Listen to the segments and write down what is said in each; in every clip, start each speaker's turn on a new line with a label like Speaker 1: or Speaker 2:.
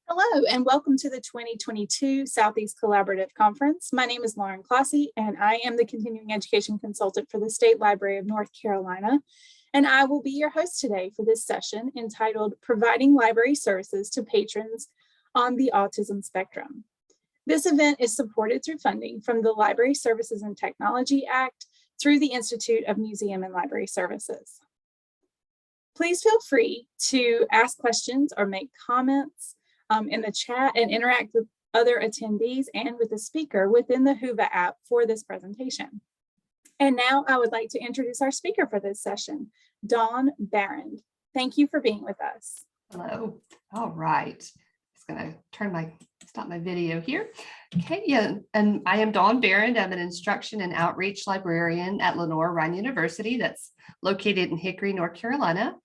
Speaker 1: Hello, and welcome to the 2022 Southeast Collaborative Conference. My name is Lauren Clossy, and I am the Continuing Education Consultant for the State Library of North Carolina. And I will be your host today for this session entitled Providing Library Services to Patrons on the Autism Spectrum. This event is supported through funding from the Library Services and Technology Act through the Institute of Museum and Library Services. Please feel free to ask questions or make comments in the chat and interact with other attendees and with the speaker within the Whova app for this presentation. And now I would like to introduce our speaker for this session, Dawn Barrand. Thank you for being with us.
Speaker 2: Hello. All right. Just going to stop my video here. Okay, yeah, and I am Dawn Barrand. I'm an instruction and outreach librarian at Lenoir-Rhyne University that's located in Hickory, North Carolina.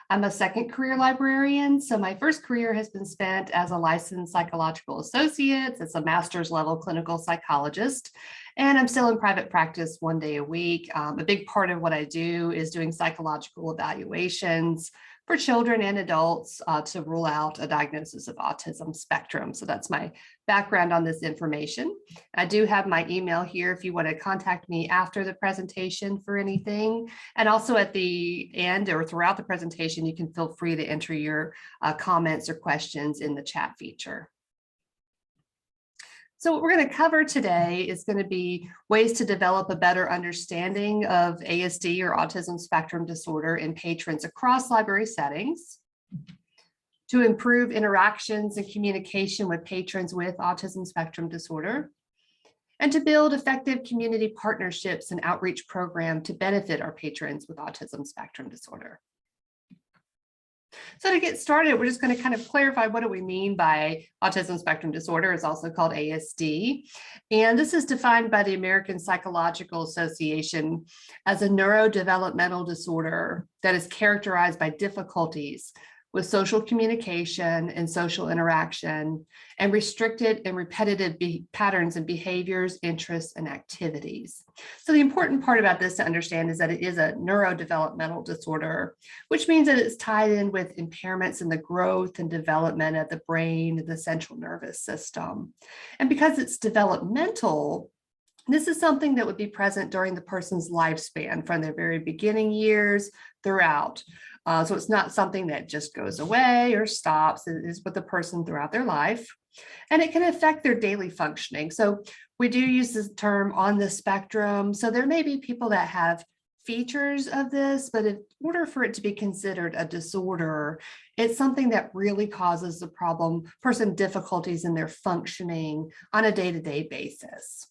Speaker 2: I'm a second career librarian, so my first career has been spent as a licensed psychological associate, as a master's level clinical psychologist, and I'm still in private practice 1 day a week. A big part of what I do is doing psychological evaluations for children and adults to rule out a diagnosis of autism spectrum. So that's my background on this information. I do have my email here if you want to contact me after the presentation for anything. And also at the end or throughout the presentation, you can feel free to enter your comments or questions in the chat feature. So what we're going to cover today is going to be ways to develop a better understanding of ASD or autism spectrum disorder in patrons across library settings, to improve interactions and communication with patrons with autism spectrum disorder, and to build effective community partnerships and outreach program to benefit our patrons with autism spectrum disorder. So to get started, we're just going to kind of clarify what do we mean by autism spectrum disorder. It's also called ASD. And this is defined by the American Psychological Association as a neurodevelopmental disorder that is characterized by difficulties with social communication and social interaction and restricted and repetitive patterns and behaviors, interests, and activities. So the important part about this to understand is that it is a neurodevelopmental disorder, which means that it's tied in with impairments in the growth and development of the brain and the central nervous system. And because it's developmental, this is something that would be present during the person's lifespan from their very beginning years throughout. So it's not something that just goes away or stops. It is with the person throughout their life, and it can affect their daily functioning. So we do use this term on the spectrum. So there may be people that have features of this, but in order for it to be considered a disorder, it's something that really causes the person difficulties in their functioning on a day-to-day basis.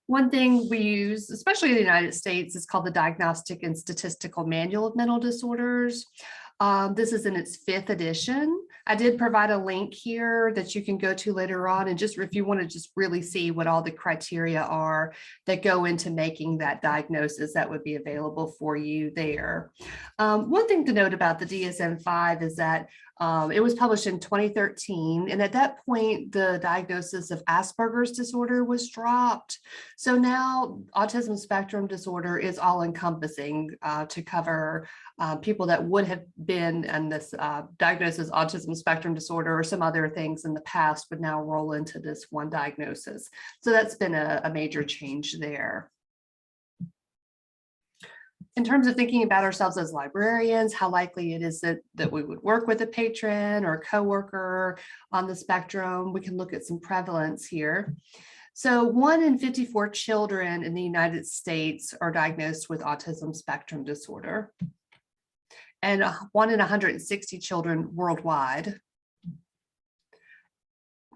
Speaker 2: One thing we use, especially in the United States, is called the Diagnostic and Statistical Manual of Mental Disorders. This is in its 5th edition. I did provide a link here that you can go to later on, and just if you want to just really see what all the criteria are that go into making that diagnosis, that would be available for you there. One thing to note about the DSM-5 is that it was published in 2013, and at that point, the diagnosis of Asperger's disorder was dropped. So now autism spectrum disorder is all-encompassing to cover people that would have been in this diagnosis autism spectrum disorder or some other things in the past would now roll into this one diagnosis. So that's been a major change there. In terms of thinking about ourselves as librarians, how likely it is that we would work with a patron or a coworker on the spectrum, we can look at some prevalence here. So 1 in 54 children in the United States are diagnosed with autism spectrum disorder, and 1 in 160 children worldwide.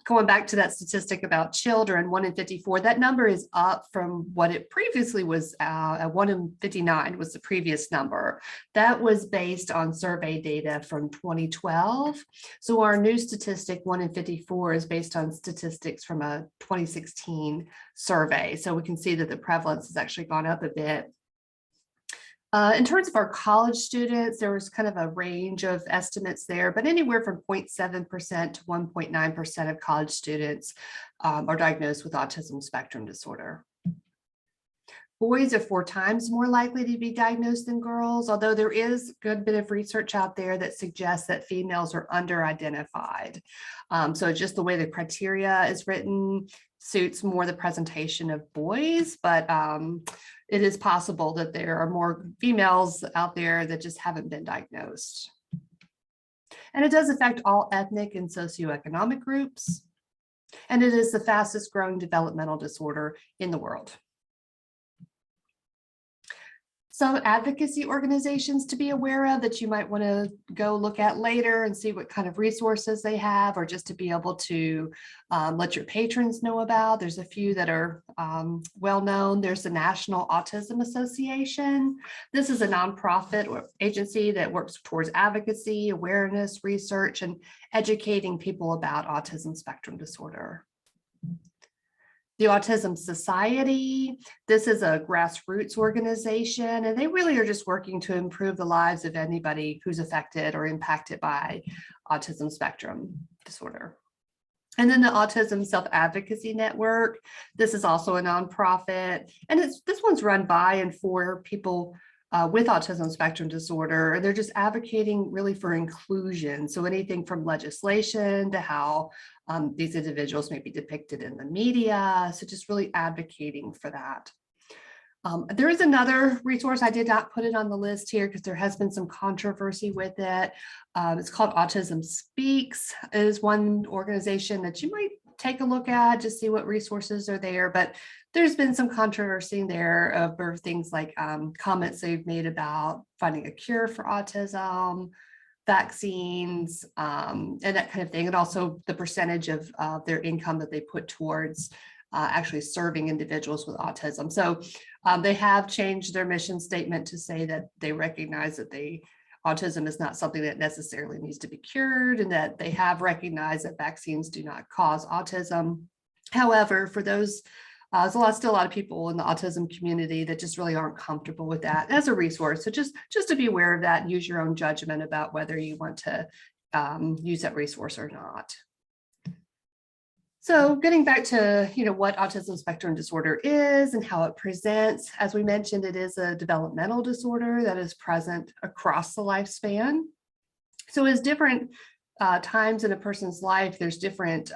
Speaker 2: Going back to that statistic about children, 1 in 54, that number is up from what it previously was. 1 in 59 was the previous number. That was based on survey data from 2012. So our new statistic, 1 in 54, is based on statistics from a 2016 survey. So we can see that the prevalence has actually gone up a bit. In terms of our college students, there was kind of a range of estimates there, but anywhere from 0.7% to 1.9% of college students are diagnosed with autism spectrum disorder. Boys are 4 times more likely to be diagnosed than girls, although there is a good bit of research out there that suggests that females are under-identified. So just the way the criteria is written suits more the presentation of boys, but it is possible that there are more females out there that just haven't been diagnosed. And it does affect all ethnic and socioeconomic groups. And it is the fastest growing developmental disorder in the world. Some advocacy organizations to be aware of that you might want to go look at later and see what kind of resources they have, or just to be able to let your patrons know about. There's a few that are well known. There's the National Autism Association. This is a nonprofit agency that works towards advocacy, awareness, research, and educating people about autism spectrum disorder. The Autism Society, this is a grassroots organization, and they really are just working to improve the lives of anybody who's affected or impacted by autism spectrum disorder. And then the Autism Self-Advocacy Network, this is also a nonprofit, and this one's run by and for people with autism spectrum disorder, and they're just advocating really for inclusion. So anything from legislation to how these individuals may be depicted in the media. So just really advocating for that. There is another resource. I did not put it on the list here because there has been some controversy with it. It's called Autism Speaks. It is one organization that you might take a look at, just see what resources are there. But there's been some controversy there over things like comments they've made about finding a cure for autism, vaccines, and that kind of thing. And also the percentage of their income that they put towards actually serving individuals with autism. So they have changed their mission statement to say that they recognize that autism is not something that necessarily needs to be cured, and that they have recognized that vaccines do not cause autism. However, for those, there's still a lot of people in the autism community that just really aren't comfortable with that as a resource. So just to be aware of that and use your own judgment about whether you want to use that resource or not. So getting back to what autism spectrum disorder is and how it presents, as we mentioned, it is a developmental disorder that is present across the lifespan. So as different times in a person's life, there's different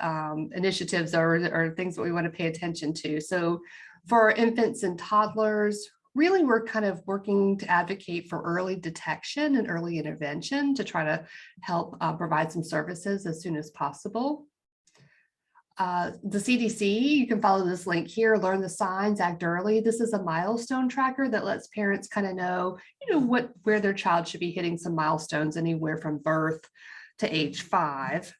Speaker 2: initiatives or things that we want to pay attention to. So for infants and toddlers, really we're kind of working to advocate for early detection and early intervention to try to help provide some services as soon as possible. The CDC, you can follow this link here, Learn the Signs, Act Early. This is a milestone tracker that lets parents kind of know, where their child should be hitting some milestones anywhere from birth to age 5.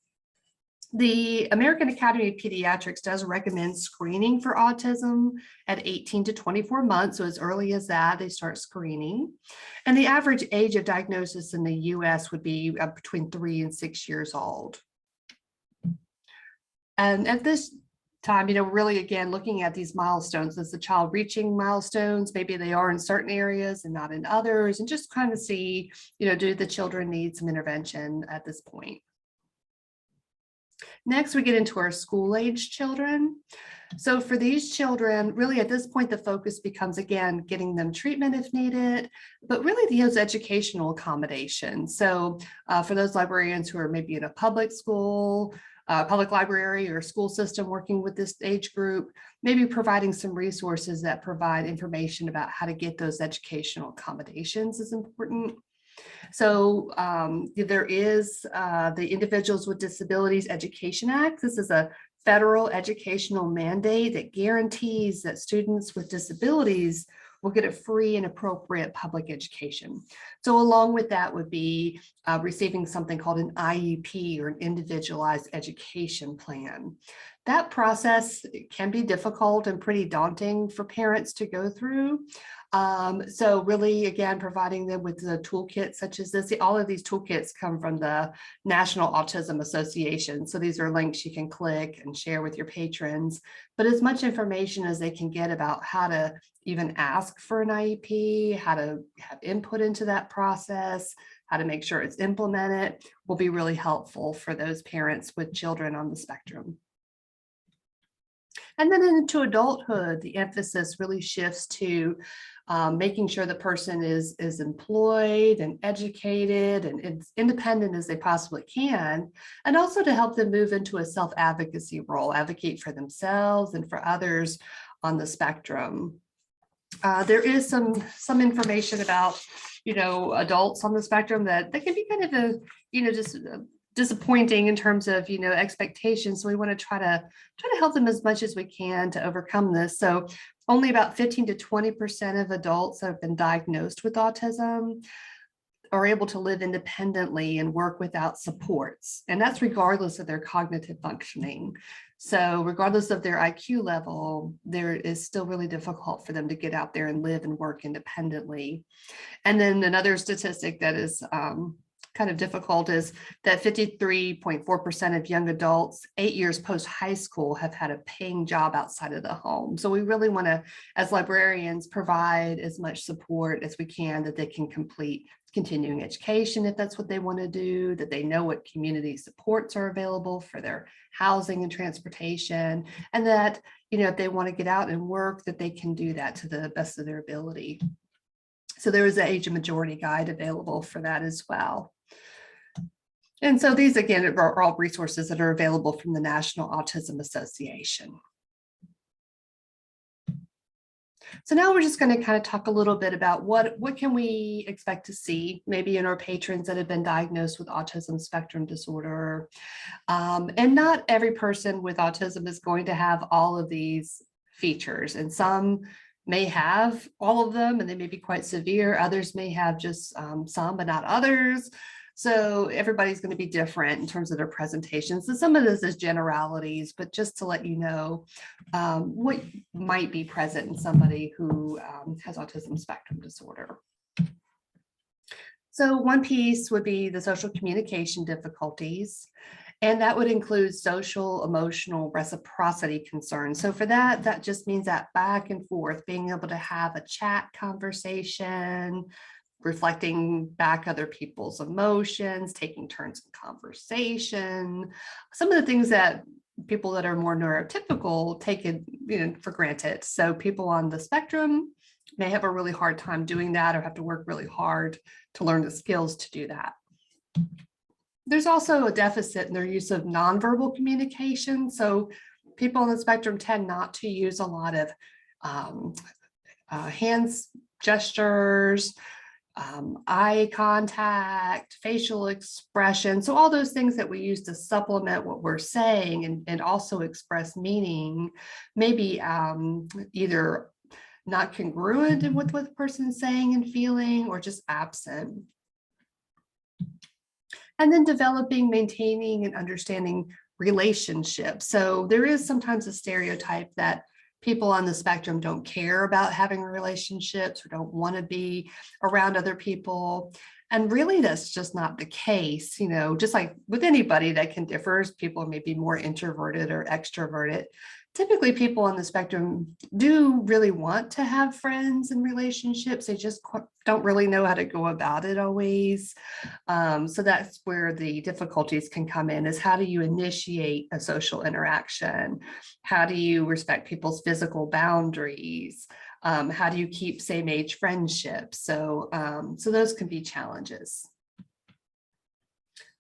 Speaker 2: The American Academy of Pediatrics does recommend screening for autism at 18 to 24 months. So as early as that, they start screening. And the average age of diagnosis in the US would be between 3 and 6 years old. And at this time, really, again, looking at these milestones, is the child reaching milestones? Maybe they are in certain areas and not in others, and just kind of see, do the children need some intervention at this point? Next, we get into our school-age children. So for these children, really at this point, the focus becomes, again, getting them treatment if needed, but really those educational accommodations. So for those librarians who are maybe in a public school, public library or school system working with this age group, maybe providing some resources that provide information about how to get those educational accommodations is important. So there is the Individuals with Disabilities Education Act. This is a federal educational mandate that guarantees that students with disabilities will get a free and appropriate public education. So along with that would be receiving something called an IEP, or an individualized education plan. That process can be difficult and pretty daunting for parents to go through. So really, again, providing them with the toolkits such as this. All of these toolkits come from the National Autism Association. So these are links you can click and share with your patrons, but as much information as they can get about how to even ask for an IEP, how to have input into that process, how to make sure it's implemented, will be really helpful for those parents with children on the spectrum. And then into adulthood, the emphasis really shifts to making sure the person is employed and educated and as independent as they possibly can, and also to help them move into a self-advocacy role, advocate for themselves and for others on the spectrum. There is some information about, adults on the spectrum that can be kind of just disappointing in terms of, expectations. So we want to try to help them as much as we can to overcome this. So only about 15 to 20% of adults that have been diagnosed with autism are able to live independently and work without supports. And that's regardless of their cognitive functioning. So regardless of their IQ level, there is still really difficult for them to get out there and live and work independently. And then another statistic that is kind of difficult is that 53.4% of young adults 8 years post high school have had a paying job outside of the home. So we really want to, as librarians, provide as much support as we can that they can complete continuing education if that's what they want to do, that they know what community supports are available for their housing and transportation, and that, if they want to get out and work, that they can do that to the best of their ability. So there is an age of majority guide available for that as well. And so these, again, are all resources that are available from the National Autism Association. So now we're just going to kind of talk a little bit about what can we expect to see maybe in our patrons that have been diagnosed with autism spectrum disorder. And not every person with autism is going to have all of these features, and some may have all of them and they may be quite severe. Others may have just some, but not others. So everybody's going to be different in terms of their presentations. So some of this is generalities, but just to let you know what might be present in somebody who has autism spectrum disorder. So one piece would be the social communication difficulties, and that would include social, emotional, reciprocity concerns. So for that, that just means that back and forth, being able to have a chat conversation, reflecting back other people's emotions, taking turns in conversation, some of the things that people that are more neurotypical take it, for granted. So people on the spectrum may have a really hard time doing that or have to work really hard to learn the skills to do that. There's also a deficit in their use of nonverbal communication. So people on the spectrum tend not to use a lot of hands gestures, eye contact, facial expression. So all those things that we use to supplement what we're saying and also express meaning, maybe either not congruent with what the person's saying and feeling, or just absent. And then developing, maintaining, and understanding relationships. So there is sometimes a stereotype that people on the spectrum don't care about having relationships or don't want to be around other people. And really, that's just not the case. Just like with anybody that can differ, people may be more introverted or extroverted. Typically, people on the spectrum do really want to have friends and relationships. They just don't really know how to go about it always. So that's where the difficulties can come in, is how do you initiate a social interaction? How do you respect people's physical boundaries? How do you keep same age friendships? So those can be challenges.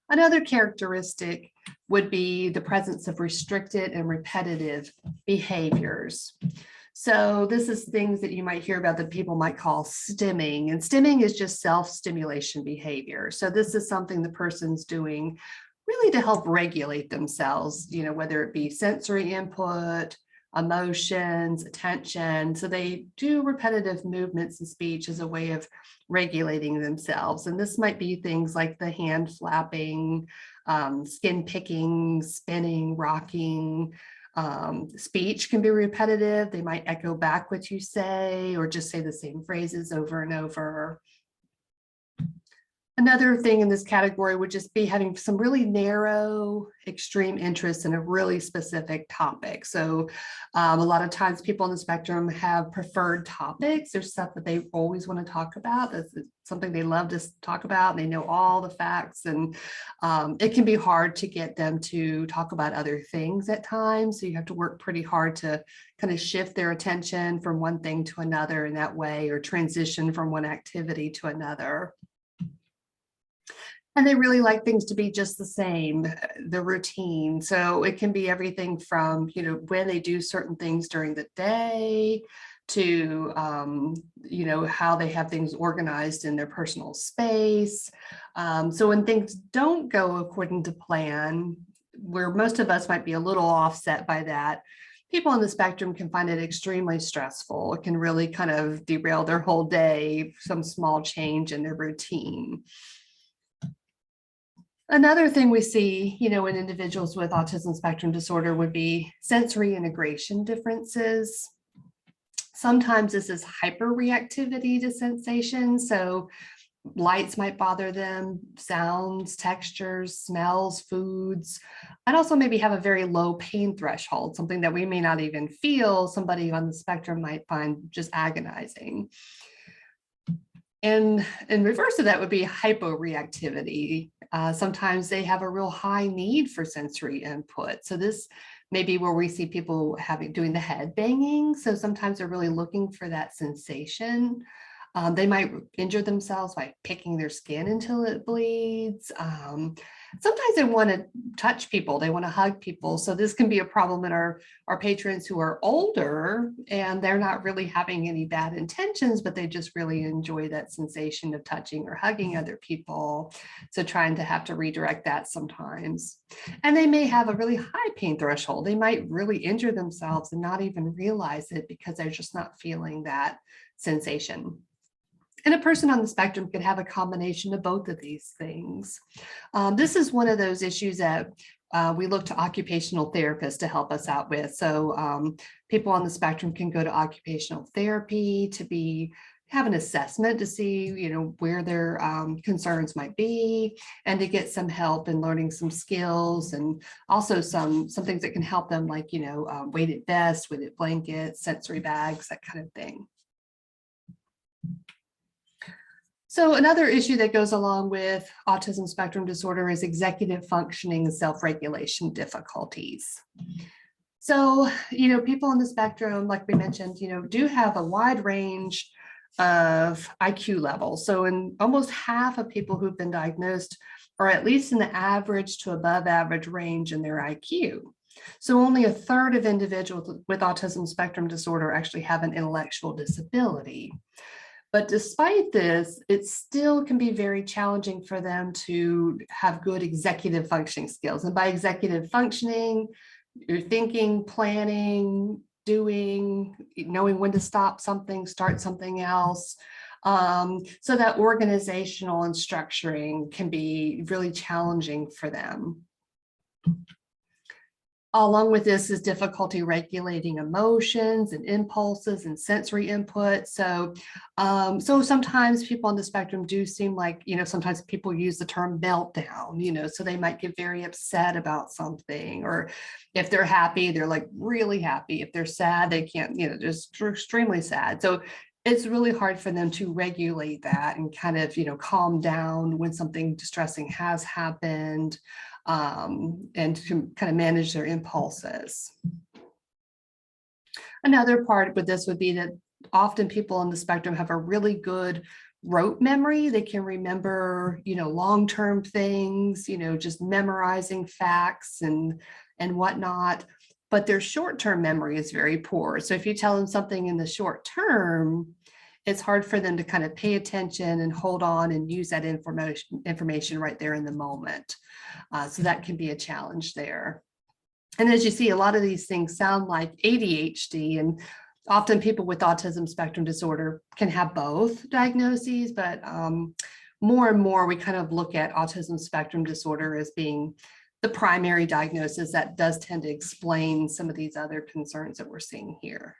Speaker 2: Another characteristic would be the presence of restricted and repetitive behaviors. So this is things that you might hear about that people might call stimming, and stimming is just self-stimulation behavior. So this is something the person's doing really to help regulate themselves, whether it be sensory input, emotions, attention. So they do repetitive movements in speech as a way of regulating themselves. And this might be things like the hand flapping, skin picking, spinning, rocking. Speech can be repetitive. They might echo back what you say or just say the same phrases over and over. Another thing in this category would just be having some really narrow, extreme interests in a really specific topic. So a lot of times people on the spectrum have preferred topics. There's stuff that they always want to talk about. That's something they love to talk about. And they know all the facts, and it can be hard to get them to talk about other things at times. So you have to work pretty hard to kind of shift their attention from one thing to another in that way, or transition from one activity to another. And they really like things to be just the same, the routine. So it can be everything from, when they do certain things during the day to, how they have things organized in their personal space. So when things don't go according to plan, where most of us might be a little offset by that, people on the spectrum can find it extremely stressful. It can really kind of derail their whole day, some small change in their routine. Another thing we see, in individuals with autism spectrum disorder would be sensory integration differences. Sometimes this is hyperreactivity to sensations. So lights might bother them, sounds, textures, smells, foods, and also maybe have a very low pain threshold, something that we may not even feel, somebody on the spectrum might find just agonizing. And in reverse of that would be hyporeactivity. Sometimes they have a real high need for sensory input. So this may be where we see people doing the head banging. So sometimes they're really looking for that sensation. They might injure themselves by picking their skin until it bleeds. Sometimes they want to touch people, they want to hug people. So this can be a problem in our patrons who are older, and they're not really having any bad intentions, but they just really enjoy that sensation of touching or hugging other people. So trying to have to redirect that sometimes. And they may have a really high pain threshold. They might really injure themselves and not even realize it because they're just not feeling that sensation. And a person on the spectrum could have a combination of both of these things. This is one of those issues that we look to occupational therapists to help us out with. So people on the spectrum can go to occupational therapy to have an assessment to see, where their concerns might be, and to get some help in learning some skills, and also some things that can help them, like, weighted vests, weighted blankets, sensory bags, that kind of thing. So another issue that goes along with autism spectrum disorder is executive functioning and self-regulation difficulties. So, people on the spectrum, like we mentioned, do have a wide range of IQ levels. So in almost half of people who've been diagnosed are at least in the average to above average range in their IQ. So only a third of individuals with autism spectrum disorder actually have an intellectual disability. But despite this, it still can be very challenging for them to have good executive functioning skills. And by executive functioning, you're thinking, planning, doing, knowing when to stop something, start something else. So that organizational and structuring can be really challenging for them. Along with this is difficulty regulating emotions and impulses and sensory input. So sometimes people on the spectrum do seem like, sometimes people use the term meltdown, so they might get very upset about something, or if they're happy, they're like really happy. If they're sad, they can't, just extremely sad. So it's really hard for them to regulate that and kind of, calm down when something distressing has happened. And to kind of manage their impulses. Another part with this would be that often people on the spectrum have a really good rote memory. They can remember, long-term things, just memorizing facts and whatnot, but their short-term memory is very poor. So if you tell them something in the short term, it's hard for them to kind of pay attention and hold on and use that information right there in the moment. So that can be a challenge there. And as you see, a lot of these things sound like ADHD, and often people with autism spectrum disorder can have both diagnoses, but more and more we kind of look at autism spectrum disorder as being the primary diagnosis that does tend to explain some of these other concerns that we're seeing here.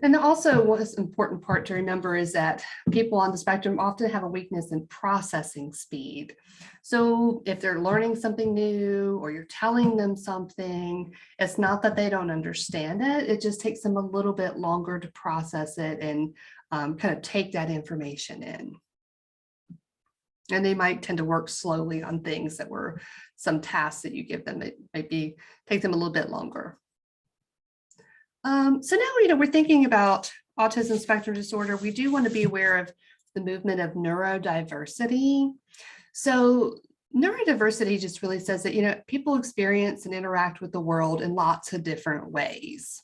Speaker 2: And also what's important part to remember is that people on the spectrum often have a weakness in processing speed. So if they're learning something new or you're telling them something, it's not that they don't understand it. It just takes them a little bit longer to process it and kind of take that information in. And they might tend to work slowly on things that were some tasks that you give them. It might take them a little bit longer. So now, we're thinking about autism spectrum disorder. We do want to be aware of the movement of neurodiversity. So neurodiversity just really says that, people experience and interact with the world in lots of different ways.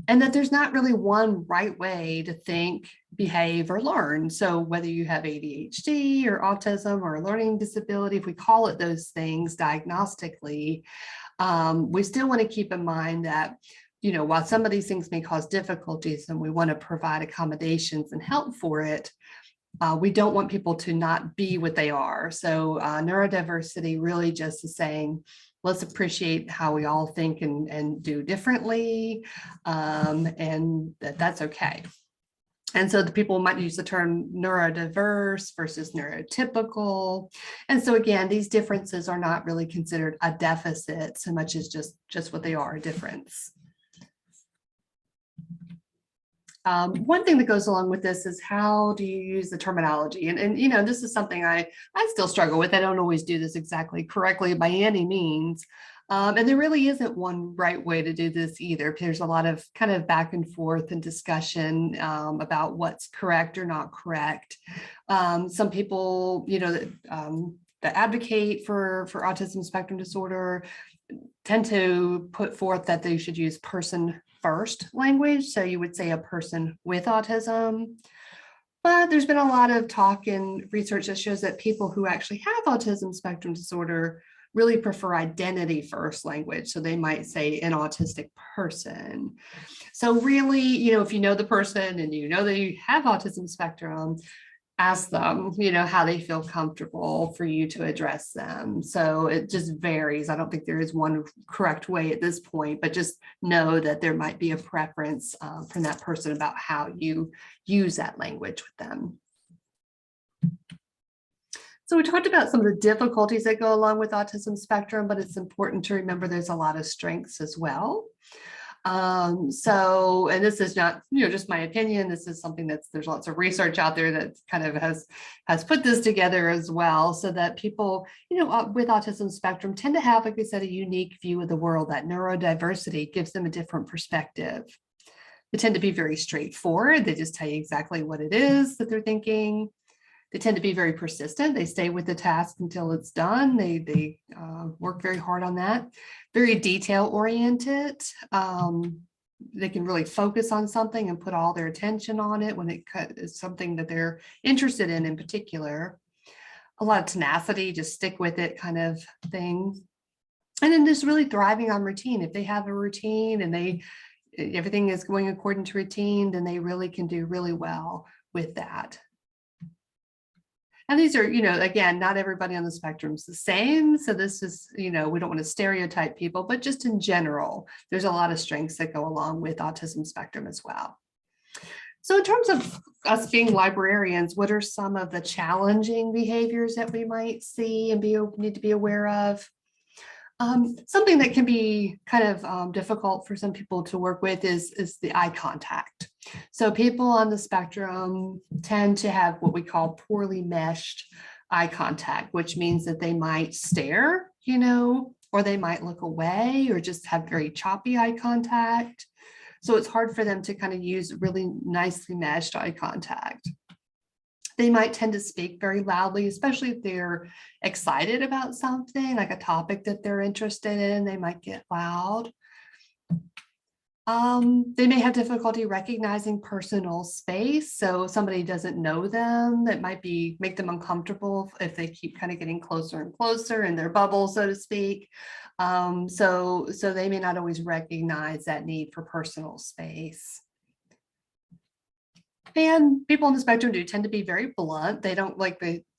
Speaker 2: And that there's not really one right way to think, behave, or learn. So whether you have ADHD or autism or a learning disability, if we call it those things diagnostically, we still want to keep in mind that while some of these things may cause difficulties and we want to provide accommodations and help for it, we don't want people to not be what they are. So neurodiversity really just is saying, let's appreciate how we all think and do differently, and that's okay. And so the people might use the term neurodiverse versus neurotypical. And so again, these differences are not really considered a deficit so much as just what they are, a difference. One thing that goes along with this is how do you use the terminology? And this is something I still struggle with. I don't always do this exactly correctly by any means. And there really isn't one right way to do this either. There's a lot of kind of back and forth and discussion about what's correct or not correct. Some people, that advocate for autism spectrum disorder tend to put forth that they should use person first language. So you would say a person with autism. But there's been a lot of talk and research that shows that people who actually have autism spectrum disorder really prefer identity first language. So they might say an autistic person. So really, if you know the person and you know that you have autism spectrum, ask them, how they feel comfortable for you to address them. So it just varies. I don't think there is one correct way at this point, but just know that there might be a preference from that person about how you use that language with them. So we talked about some of the difficulties that go along with autism spectrum, but it's important to remember there's a lot of strengths as well. And this is not, just my opinion. This is something there's lots of research out there that kind of has put this together as well, so that people, with autism spectrum tend to have, like I said, a unique view of the world. That neurodiversity gives them a different perspective. They tend to be very straightforward. They just tell you exactly what it is that they're thinking. They tend to be very persistent. They stay with the task until it's done. They work very hard on that. Very detail oriented. They can really focus on something and put all their attention on it when it is something that they're interested in particular. A lot of tenacity, just stick with it kind of thing. And then just really thriving on routine. If they have a routine and everything is going according to routine, then they really can do really well with that. And these are, again, not everybody on the spectrum is the same. So this is, we don't want to stereotype people, but just in general, there's a lot of strengths that go along with autism spectrum as well. So in terms of us being librarians, what are some of the challenging behaviors that we might see and need to be aware of? Something that can be kind of difficult for some people to work with is the eye contact. So people on the spectrum tend to have what we call poorly meshed eye contact, which means that they might stare, or they might look away or just have very choppy eye contact. So it's hard for them to kind of use really nicely meshed eye contact. They might tend to speak very loudly, especially if they're excited about something, like a topic that they're interested in. They might get loud. They may have difficulty recognizing personal space. So if somebody doesn't know them, that might make them uncomfortable if they keep kind of getting closer and closer in their bubble, so to speak. So they may not always recognize that need for personal space. And people on the spectrum do tend to be very blunt. They don't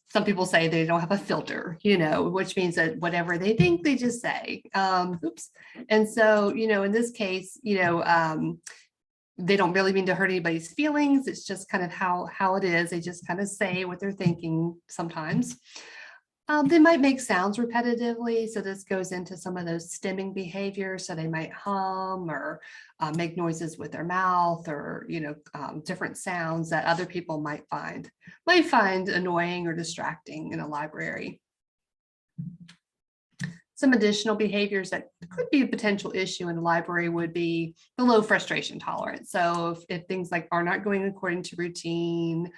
Speaker 2: some people say they don't have a filter, which means that whatever they think, they just say. And so, in this case, they don't really mean to hurt anybody's feelings. It's just kind of how it is. They just kind of say what they're thinking sometimes. They might make sounds repetitively. So this goes into some of those stimming behaviors. So they might hum or make noises with their mouth, or, different sounds that other people might find annoying or distracting in a library. Some additional behaviors that could be a potential issue in the library would be the low frustration tolerance. So if things like are not going according to routine,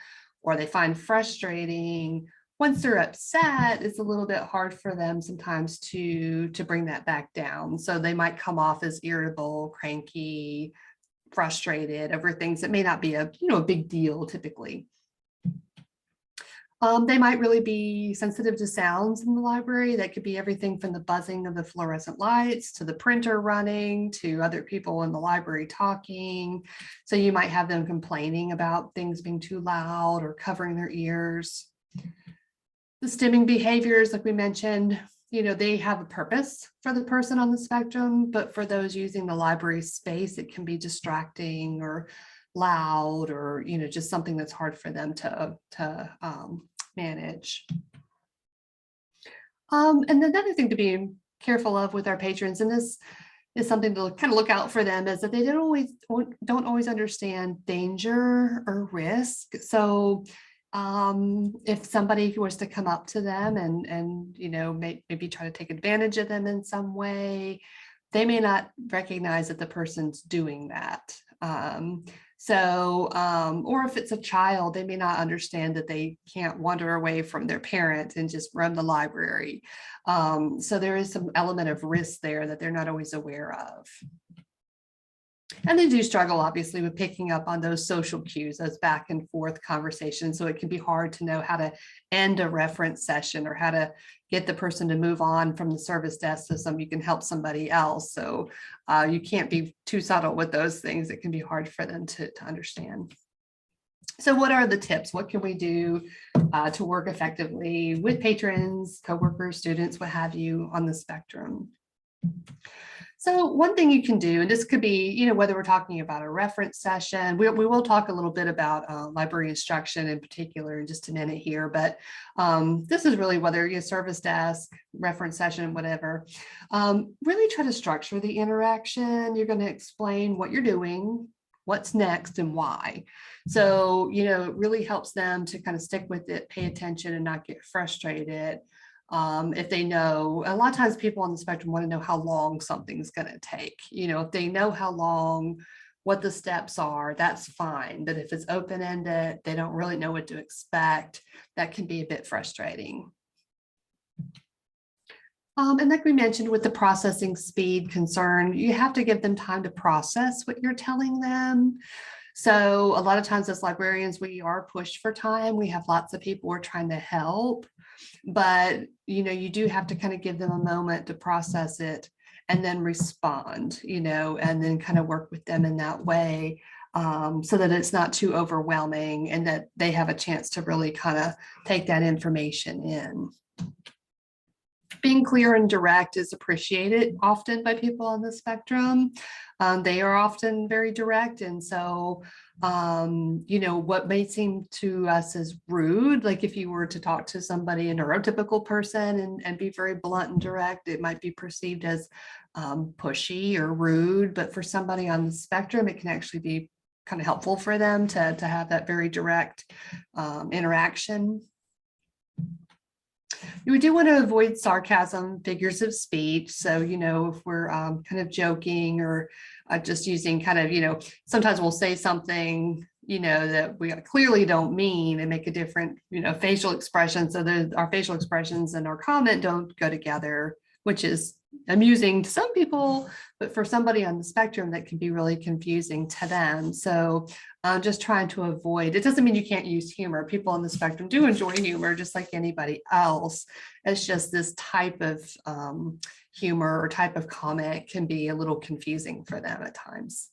Speaker 2: or they find frustrating, once they're upset, it's a little bit hard for them sometimes to bring that back down. So they might come off as irritable, cranky, frustrated over things that may not be a big deal typically. They might really be sensitive to sounds in the library. That could be everything from the buzzing of the fluorescent lights to the printer running to other people in the library talking. So you might have them complaining about things being too loud or covering their ears. The stimming behaviors, like we mentioned, they have a purpose for the person on the spectrum, but for those using the library space, it can be distracting or loud, or just something that's hard for them to manage. And another thing to be careful of with our patrons, and this is something to kind of look out for them, is that they don't always understand danger or risk. So if somebody was to come up to them and maybe try to take advantage of them in some way, they may not recognize that the person's doing that. Or if it's a child, they may not understand that they can't wander away from their parent and just run the library. So there is some element of risk there that they're not always aware of. And they do struggle, obviously, with picking up on those social cues, those back and forth conversations. So it can be hard to know how to end a reference session or how to get the person to move on from the service desk so you can help somebody else. So you can't be too subtle with those things. It can be hard for them to understand. So what are the tips? What can we do to work effectively with patrons, coworkers, students, what have you on the spectrum? So one thing you can do, and this could be, whether we're talking about a reference session, we will talk a little bit about library instruction in particular in just a minute here, but this is really whether you're service desk, reference session, whatever, really try to structure the interaction. You're going to explain what you're doing, what's next, and why. So, it really helps them to kind of stick with it, pay attention, and not get frustrated. If they know, a lot of times people on the spectrum want to know how long something's going to take. If they know how long, what the steps are, that's fine. But if it's open-ended, they don't really know what to expect, that can be a bit frustrating. And like we mentioned with the processing speed concern, you have to give them time to process what you're telling them. So a lot of times as librarians, we are pushed for time. We have lots of people we're trying to help. But, you do have to kind of give them a moment to process it and then respond, and then kind of work with them in that way, so that it's not too overwhelming and that they have a chance to really kind of take that information in. Being clear and direct is appreciated often by people on the spectrum. They are often very direct. And so, what may seem to us as rude, like if you were to talk to somebody, a neurotypical person, and be very blunt and direct, it might be perceived as pushy or rude. But for somebody on the spectrum, it can actually be kind of helpful for them to have that very direct interaction. We do want to avoid sarcasm, figures of speech. So, if we're kind of joking or just using kind of, sometimes we'll say something, that we clearly don't mean and make a different, facial expression. So our facial expressions and our comment don't go together, which is amusing to some people, but for somebody on the spectrum, that can be really confusing to them. So just trying to avoid, it doesn't mean you can't use humor. People on the spectrum do enjoy humor just like anybody else. It's just this type of humor or type of comment can be a little confusing for them at times.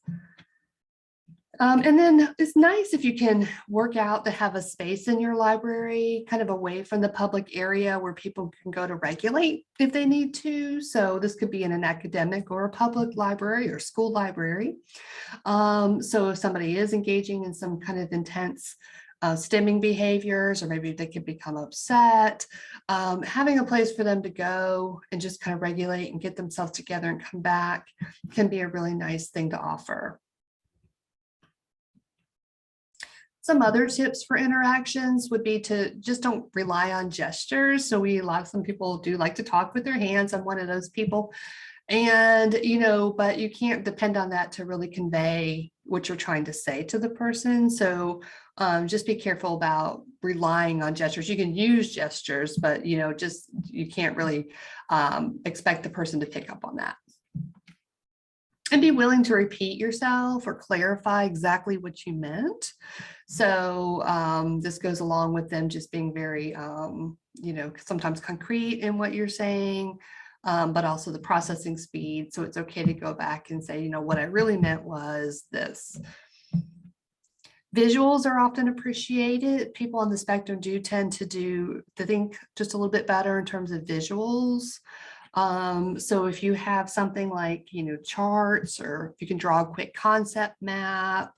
Speaker 2: And then it's nice if you can work out to have a space in your library kind of away from the public area where people can go to regulate if they need to. So this could be in an academic or a public library or school library. So if somebody is engaging in some kind of intense stimming behaviors, or maybe they could become upset, having a place for them to go and just kind of regulate and get themselves together and come back can be a really nice thing to offer. Some other tips for interactions would be to just don't rely on gestures. So some people do like to talk with their hands. I'm one of those people. And, but you can't depend on that to really convey what you're trying to say to the person. So just be careful about relying on gestures. You can use gestures, but, you can't really expect the person to pick up on that. And be willing to repeat yourself or clarify exactly what you meant. So this goes along with them just being very, sometimes concrete in what you're saying, but also the processing speed. So it's okay to go back and say, what I really meant was this. Visuals are often appreciated. People on the spectrum do tend to think just a little bit better in terms of visuals. So if you have something like, charts, or if you can draw a quick concept map,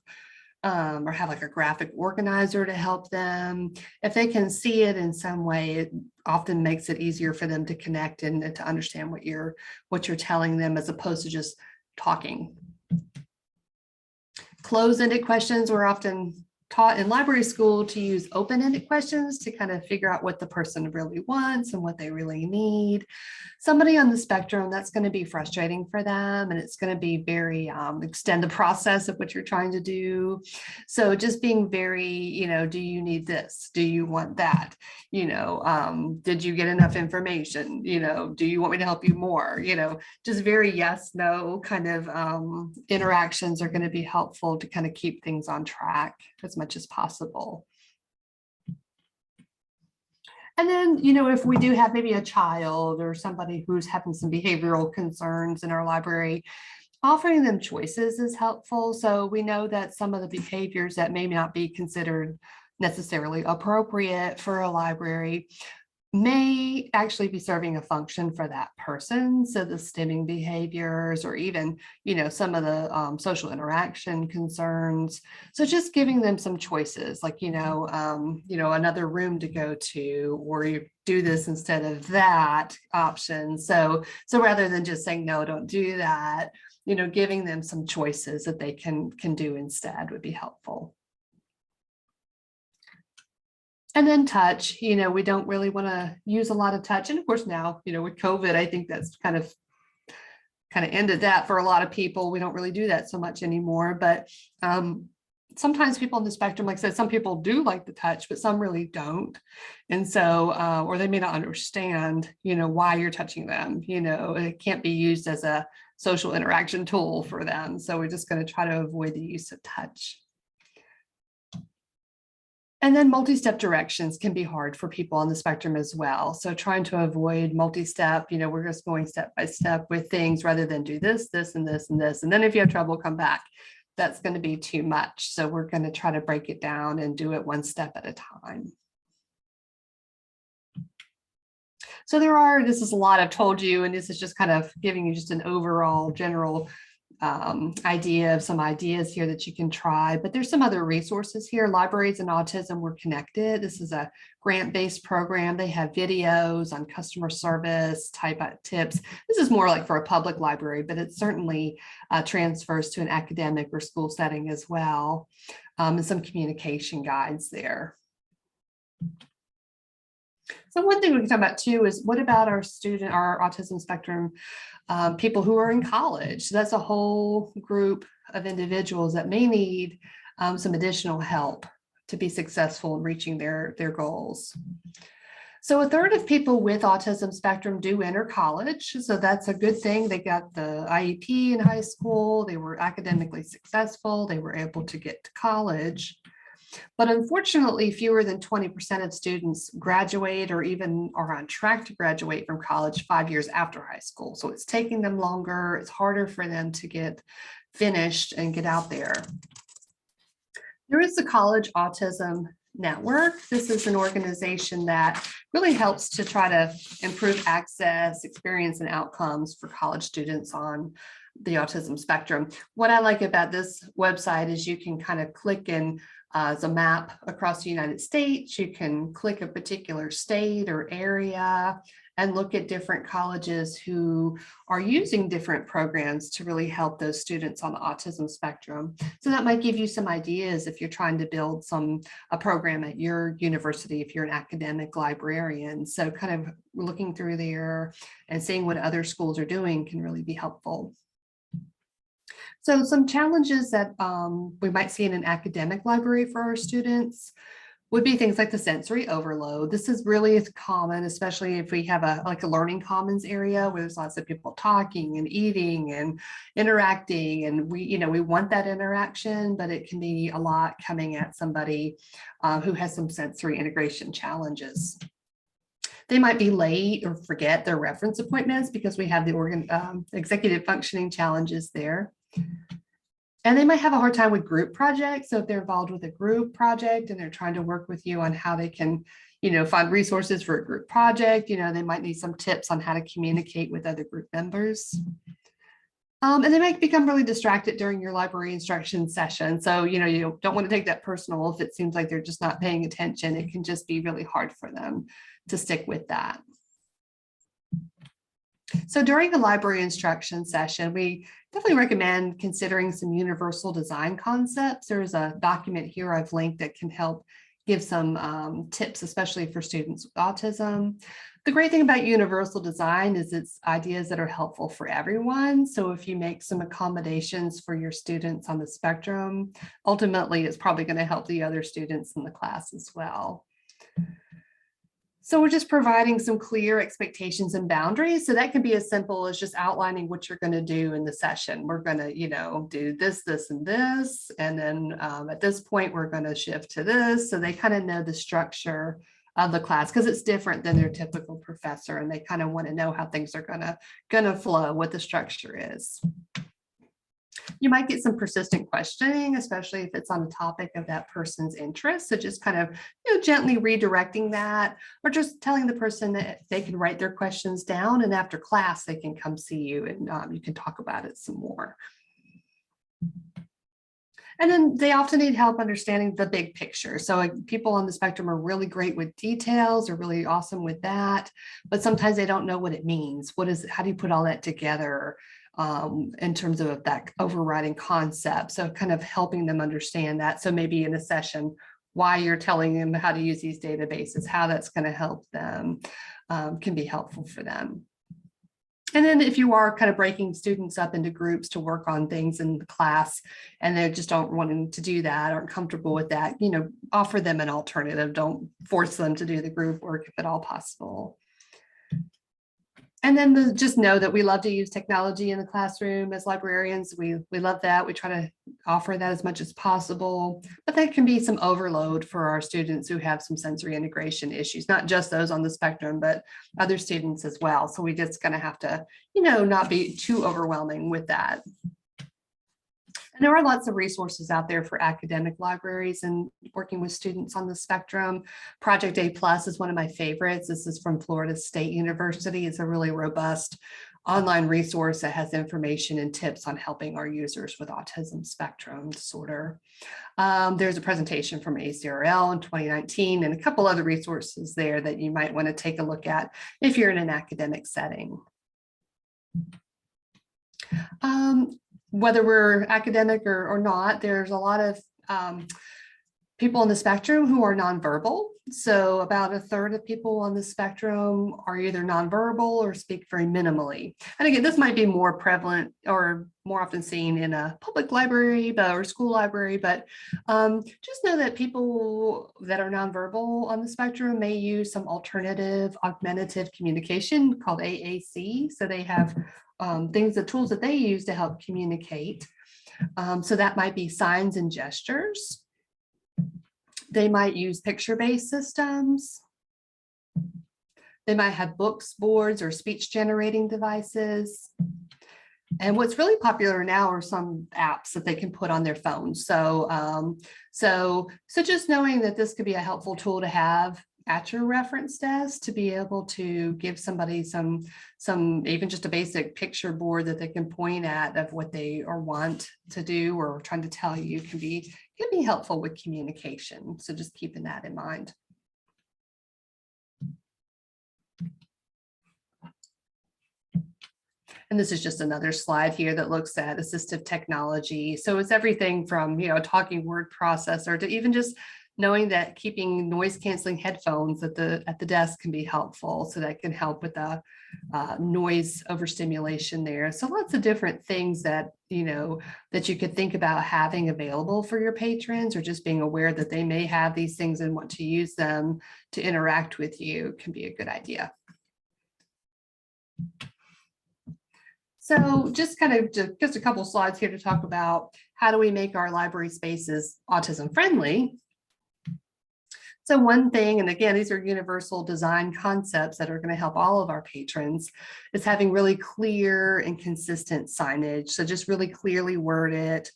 Speaker 2: or have like a graphic organizer to help them, if they can see it in some way, it often makes it easier for them to connect and to understand what you're telling them, as opposed to just talking. Closed-ended questions were often taught in library school to use open-ended questions to kind of figure out what the person really wants and what they really need. Somebody on the spectrum, that's going to be frustrating for them, and it's going to be very extend the process of what you're trying to do. So just being very, do you need this? Do you want that? Did you get enough information? Do you want me to help you more? Just very yes, no kind of interactions are going to be helpful to kind of keep things on track as much as possible. And then, if we do have maybe a child or somebody who's having some behavioral concerns in our library, offering them choices is helpful. So we know that some of the behaviors that may not be considered necessarily appropriate for a library may actually be serving a function for that person. So the stimming behaviors, or even, some of the social interaction concerns. So just giving them some choices, like, another room to go to, or you do this instead of that option. So rather than just saying, no, don't do that, giving them some choices that they can do instead would be helpful. And then touch, we don't really want to use a lot of touch. And of course now, with COVID, I think that's kind of ended that for a lot of people. We don't really do that so much anymore, but sometimes people on the spectrum, like I said, some people do like the touch, but some really don't. And so, or they may not understand, why you're touching them. It can't be used as a social interaction tool for them. So we're just going to try to avoid the use of touch. And then multi-step directions can be hard for people on the spectrum as well. So trying to avoid multi-step, we're just going step by step with things rather than do this, this, and this, and this. And then if you have trouble, come back. That's going to be too much. So we're going to try to break it down and do it one step at a time. So this is a lot I've told you, and this is just kind of giving you just an overall general idea of some ideas here that you can try, but there's some other resources here. Libraries and Autism Were Connected. This is a grant-based program. They have videos on customer service type of tips. This is more like for a public library, but it certainly transfers to an academic or school setting as well, and some communication guides there. So one thing we can talk about too is, what about our autism spectrum people who are in college? So that's a whole group of individuals that may need some additional help to be successful in reaching their goals. So a third of people with autism spectrum do enter college. So that's a good thing. They got the IEP in high school. They were academically successful. They were able to get to college. But unfortunately, fewer than 20% of students graduate or even are on track to graduate from college 5 years after high school. So it's taking them longer. It's harder for them to get finished and get out there. There is the College Autism Network. This is an organization that really helps to try to improve access, experience, and outcomes for college students on the autism spectrum. What I like about this website is you can kind of click in as a map across the United States. You can click a particular state or area and look at different colleges who are using different programs to really help those students on the autism spectrum. So that might give you some ideas if you're trying to build a program at your university, if you're an academic librarian. So kind of looking through there and seeing what other schools are doing can really be helpful. So some challenges that we might see in an academic library for our students would be things like the sensory overload. This is really common, especially if we have a learning commons area where there's lots of people talking and eating and interacting, and we want that interaction, but it can be a lot coming at somebody who has some sensory integration challenges. They might be late or forget their reference appointments because we have the executive functioning challenges there. And they might have a hard time with group projects. So if they're involved with a group project and they're trying to work with you on how they can, find resources for a group project, they might need some tips on how to communicate with other group members. And they might become really distracted during your library instruction session. So, you don't want to take that personal if it seems like they're just not paying attention. It can just be really hard for them to stick with that. So during the library instruction session, we definitely recommend considering some universal design concepts. There's a document here I've linked that can help give some tips, especially for students with autism. The great thing about universal design is it's ideas that are helpful for everyone. So if you make some accommodations for your students on the spectrum, ultimately it's probably going to help the other students in the class as well. So we're just providing some clear expectations and boundaries. So that can be as simple as just outlining what you're going to do in the session. We're going to, do this, this, and this. And then at this point, we're going to shift to this. So they kind of know the structure of the class because it's different than their typical professor. And they kind of want to know how things are going to flow, what the structure is. You might get some persistent questioning, especially if it's on a topic of that person's interest. So just kind of gently redirecting that, or just telling the person that they can write their questions down, and after class they can come see you and you can talk about it some more. And then they often need help understanding the big picture. So people on the spectrum are really great with details, are really awesome with that, but sometimes they don't know what it means. How do you put all that together? In terms of that overriding concept. So kind of helping them understand that. So maybe in a session, why you're telling them how to use these databases, how that's going to help them can be helpful for them. And then if you are kind of breaking students up into groups to work on things in the class and they just don't want to do that, aren't comfortable with that, offer them an alternative. Don't force them to do the group work if at all possible. And then just know that we love to use technology in the classroom as librarians. We love that. We try to offer that as much as possible, but that can be some overload for our students who have some sensory integration issues, not just those on the spectrum, but other students as well. So we just going to have to, not be too overwhelming with that. And there are lots of resources out there for academic libraries and working with students on the spectrum. Project A+ is one of my favorites. This is from Florida State University. It's a really robust online resource that has information and tips on helping our users with autism spectrum disorder. There's a presentation from ACRL in 2019 and a couple other resources there that you might want to take a look at if you're in an academic setting. Whether we're academic or not, there's a lot of people on the spectrum who are nonverbal. So about a third of people on the spectrum are either nonverbal or speak very minimally. And again, this might be more prevalent or more often seen in a public library or school library, but just know that people that are nonverbal on the spectrum may use some alternative augmentative communication called AAC. So they have tools that they use to help communicate. So that might be signs and gestures. They might use picture-based systems. They might have books, boards, or speech generating devices. And what's really popular now are some apps that they can put on their phones. So just knowing that this could be a helpful tool to have at your reference desk to be able to give somebody some even just a basic picture board that they can point at of what they or want to do or trying to tell you can be helpful with communication. So just keeping that in mind. And this is just another slide here that looks at assistive technology. So it's everything from, a talking word processor to even just knowing that keeping noise canceling headphones at the desk can be helpful. So that can help with the noise overstimulation there. So lots of different things that, that you could think about having available for your patrons, or just being aware that they may have these things and want to use them to interact with you can be a good idea. So just a couple slides here to talk about how do we make our library spaces autism friendly. So one thing, and again, these are universal design concepts that are going to help all of our patrons, is having really clear and consistent signage. So just really clearly word it,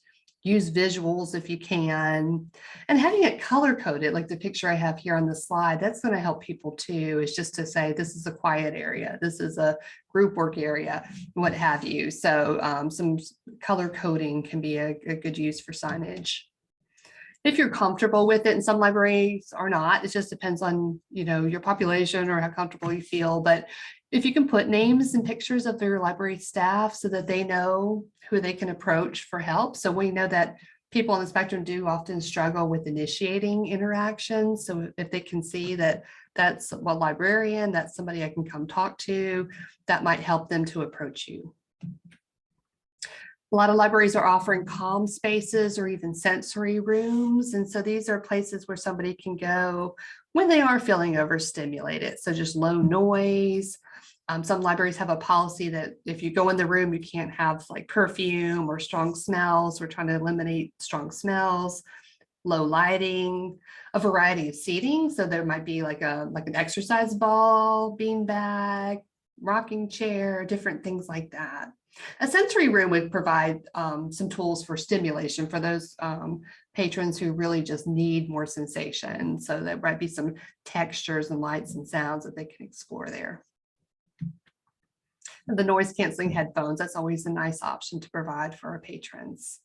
Speaker 2: use visuals if you can, and having it color coded, like the picture I have here on the slide. That's going to help people too, is just to say, this is a quiet area, this is a group work area, what have you. So some color coding can be a good use for signage. If you're comfortable with it, and some libraries are not, it just depends on, your population or how comfortable you feel. But if you can put names and pictures of their library staff so that they know who they can approach for help. So we know that people on the spectrum do often struggle with initiating interactions. So if they can see that that's a librarian, that's somebody I can come talk to, that might help them to approach you. A lot of libraries are offering calm spaces or even sensory rooms. And so these are places where somebody can go when they are feeling overstimulated. So just low noise. Some libraries have a policy that if you go in the room, you can't have like perfume or strong smells. We're trying to eliminate strong smells, low lighting, a variety of seating. So there might be like an exercise ball, beanbag, rocking chair, different things like that. A sensory room would provide some tools for stimulation for those patrons who really just need more sensation. So there might be some textures and lights and sounds that they can explore there. And the noise canceling headphones, that's always a nice option to provide for our patrons.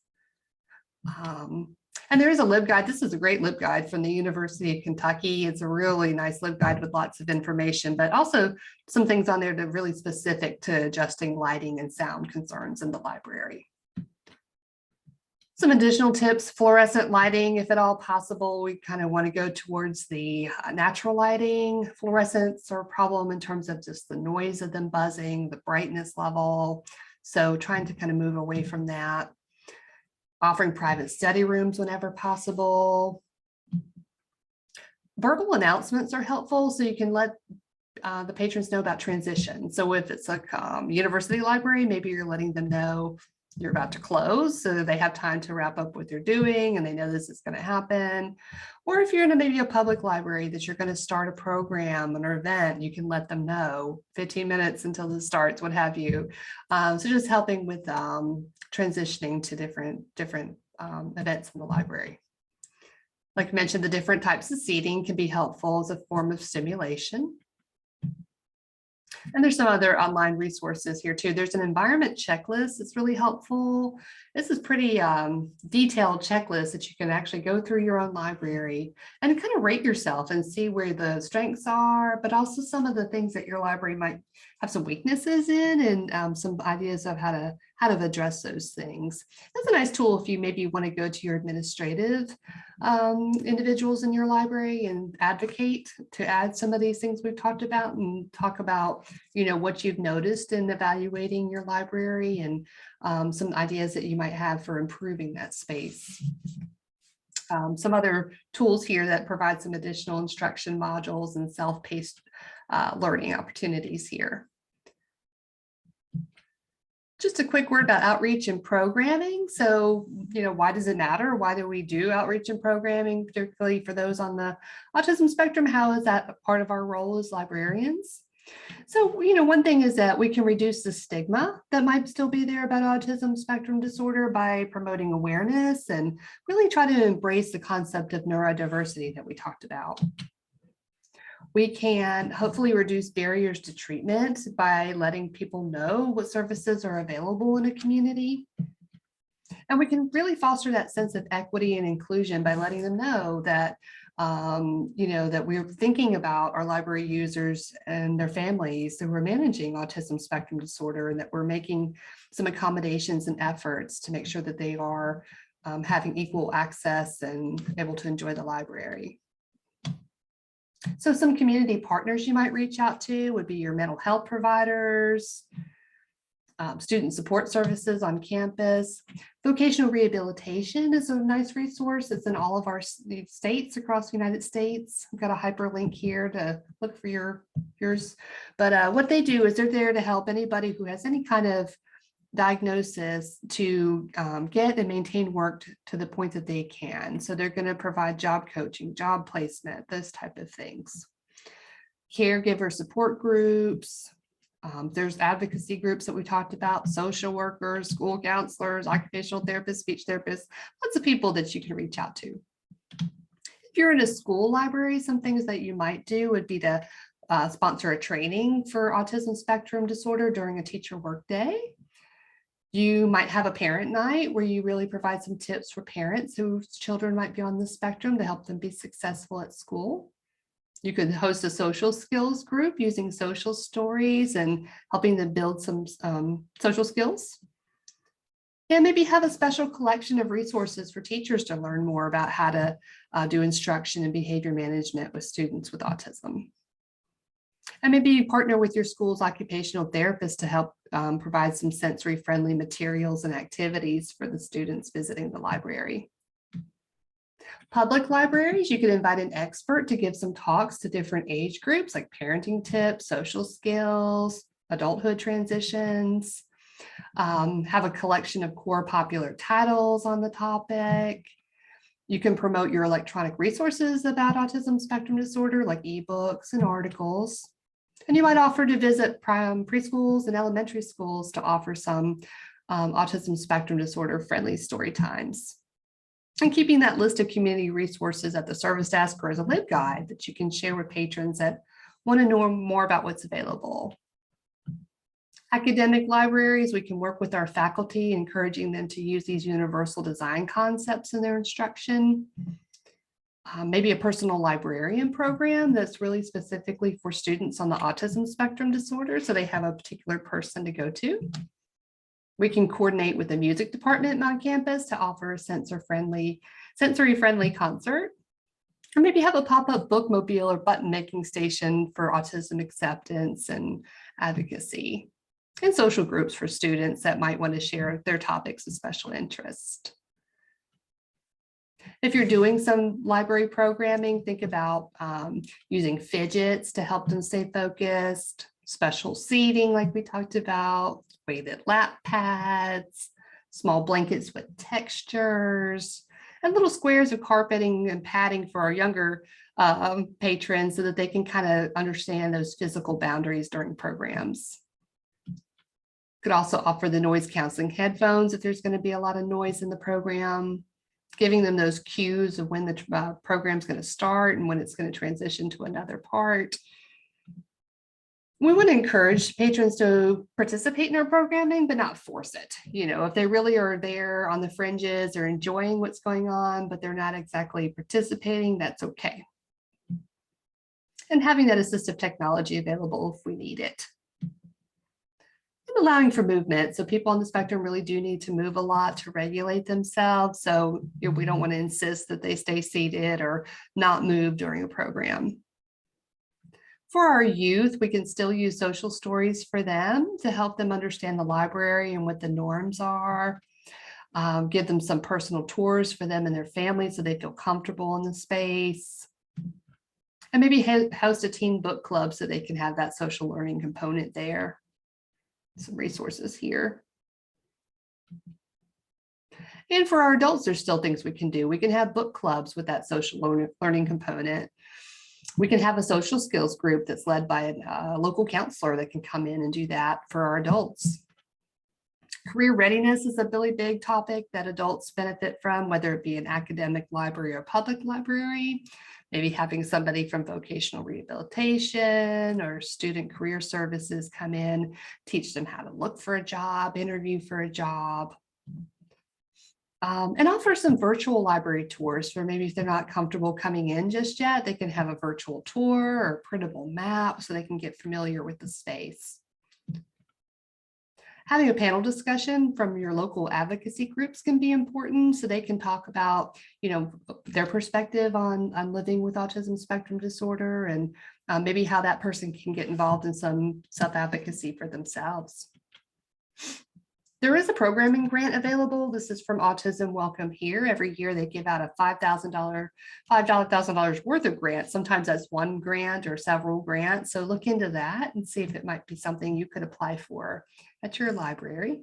Speaker 2: And there is a LibGuide. This is a great LibGuide from the University of Kentucky. It's a really nice LibGuide with lots of information, but also some things on there that are really specific to adjusting lighting and sound concerns in the library. Some additional tips: fluorescent lighting, if at all possible. We kind of want to go towards the natural lighting. Fluorescents are a problem in terms of just the noise of them buzzing, the brightness level. So trying to kind of move away from that. Offering private study rooms whenever possible. Verbal announcements are helpful, so you can let the patrons know about transition. So if it's a university library, maybe you're letting them know you're about to close so that they have time to wrap up what they're doing and they know this is going to happen. Or if you're in maybe a public library that you're going to start a program or an event, you can let them know 15 minutes until it starts, what have you. So just helping with transitioning to different events in the library. Like I mentioned, the different types of seating can be helpful as a form of stimulation. And there's some other online resources here too. There's an environment checklist that's really helpful. This is pretty detailed checklist that you can actually go through your own library and kind of rate yourself and see where the strengths are, but also some of the things that your library might have some weaknesses in, and some ideas of how to address those things. That's a nice tool if you maybe want to go to your administrative individuals in your library and advocate to add some of these things we've talked about, and talk about, what you've noticed in evaluating your library, and some ideas that you might have for improving that space. Some other tools here that provide some additional instruction modules and self-paced learning opportunities here. Just a quick word about outreach and programming. So, why does it matter? Why do we do outreach and programming, particularly for those on the autism spectrum? How is that a part of our role as librarians? So, one thing is that we can reduce the stigma that might still be there about autism spectrum disorder by promoting awareness and really try to embrace the concept of neurodiversity that we talked about. We can hopefully reduce barriers to treatment by letting people know what services are available in a community. And we can really foster that sense of equity and inclusion by letting them know that that we're thinking about our library users and their families who are managing autism spectrum disorder, and that we're making some accommodations and efforts to make sure that they are having equal access and able to enjoy the library. So some community partners you might reach out to would be your mental health providers, student support services on campus. Vocational rehabilitation is a nice resource. It's in all of our states across the United States. I've got a hyperlink here to look for yours. But what they do is they're there to help anybody who has any kind of diagnosis to get and maintain work to the point that they can. So they're going to provide job coaching, job placement, those type of things. Caregiver support groups. There's advocacy groups that we talked about, social workers, school counselors, occupational therapists, speech therapists, lots of people that you can reach out to. If you're in a school library, some things that you might do would be to sponsor a training for autism spectrum disorder during a teacher workday. You might have a parent night where you really provide some tips for parents whose children might be on the spectrum to help them be successful at school. You could host a social skills group using social stories and helping them build some social skills. And maybe have a special collection of resources for teachers to learn more about how to do instruction and behavior management with students with autism. And maybe partner with your school's occupational therapist to help provide some sensory-friendly materials and activities for the students visiting the library. Public libraries, you could invite an expert to give some talks to different age groups like parenting tips, social skills, adulthood transitions, have a collection of core popular titles on the topic. You can promote your electronic resources about autism spectrum disorder like ebooks and articles. And you might offer to visit preschools and elementary schools to offer some autism spectrum disorder friendly story times. And keeping that list of community resources at the service desk or as a LibGuide that you can share with patrons that want to know more about what's available. Academic libraries, we can work with our faculty, encouraging them to use these universal design concepts in their instruction. Maybe a personal librarian program that's really specifically for students on the autism spectrum disorder, so they have a particular person to go to. We can coordinate with the music department on campus to offer a sensory-friendly concert. Or maybe have a pop-up bookmobile or button-making station for autism acceptance and advocacy. And social groups for students that might want to share their topics of special interest. If you're doing some library programming, think about using fidgets to help them stay focused, special seating like we talked about, weighted lap pads, small blankets with textures, and little squares of carpeting and padding for our younger patrons so that they can kind of understand those physical boundaries during programs. Could also offer the noise canceling headphones if there's going to be a lot of noise in the program, giving them those cues of when the program's going to start and when it's going to transition to another part. We want to encourage patrons to participate in our programming, but not force it. If they really are there on the fringes or enjoying what's going on, but they're not exactly participating, that's okay. And having that assistive technology available if we need it. And allowing for movement. So people on the spectrum really do need to move a lot to regulate themselves. So we don't want to insist that they stay seated or not move during a program. For our youth, we can still use social stories for them to help them understand the library and what the norms are. Give them some personal tours for them and their families so they feel comfortable in the space. And maybe host a teen book club so they can have that social learning component there. Some resources here. And for our adults, there's still things we can do. We can have book clubs with that social learning component. We can have a social skills group that's led by a local counselor that can come in and do that for our adults. Career readiness is a really big topic that adults benefit from, whether it be an academic library or public library, maybe having somebody from vocational rehabilitation or student career services come in, teach them how to look for a job, interview for a job. And offer some virtual library tours for maybe if they're not comfortable coming in just yet, they can have a virtual tour or printable map so they can get familiar with the space. Having a panel discussion from your local advocacy groups can be important so they can talk about, their perspective on living with autism spectrum disorder and maybe how that person can get involved in some self-advocacy for themselves. There is a programming grant available. This is from Autism Welcome Here. Every year they give out a $5,000 worth of grants. Sometimes that's one grant or several grants. So look into that and see if it might be something you could apply for at your library.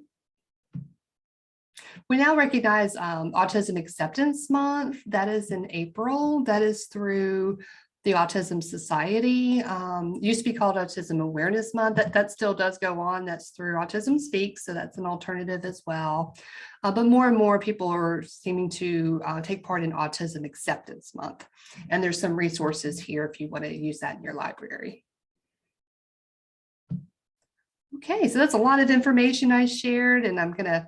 Speaker 2: We now recognize Autism Acceptance Month. That is in April. That is through the Autism Society. Used to be called Autism Awareness Month. That still does go on. That's through Autism Speaks, so that's an alternative as well. But more and more people are seeming to take part in Autism Acceptance Month. And there's some resources here if you want to use that in your library. Okay, so that's a lot of information I shared, and I'm going to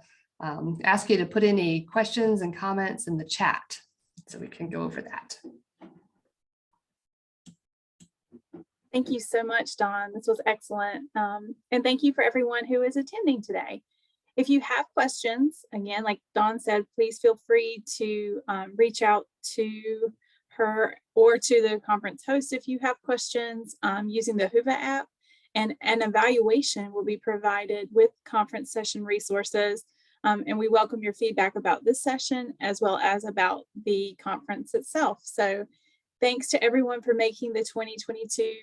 Speaker 2: ask you to put any questions and comments in the chat so we can go over that.
Speaker 1: Thank you so much, Dawn. This was excellent. And thank you for everyone who is attending today. If you have questions, again, like Dawn said, please feel free to reach out to her or to the conference host if you have questions using the Whova app. And an evaluation will be provided with conference session resources. And we welcome your feedback about this session as well as about the conference itself. So thanks to everyone for making the 2022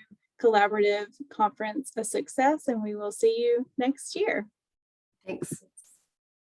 Speaker 1: Collaborative Conference a success, and we will see you next year.
Speaker 2: Thanks.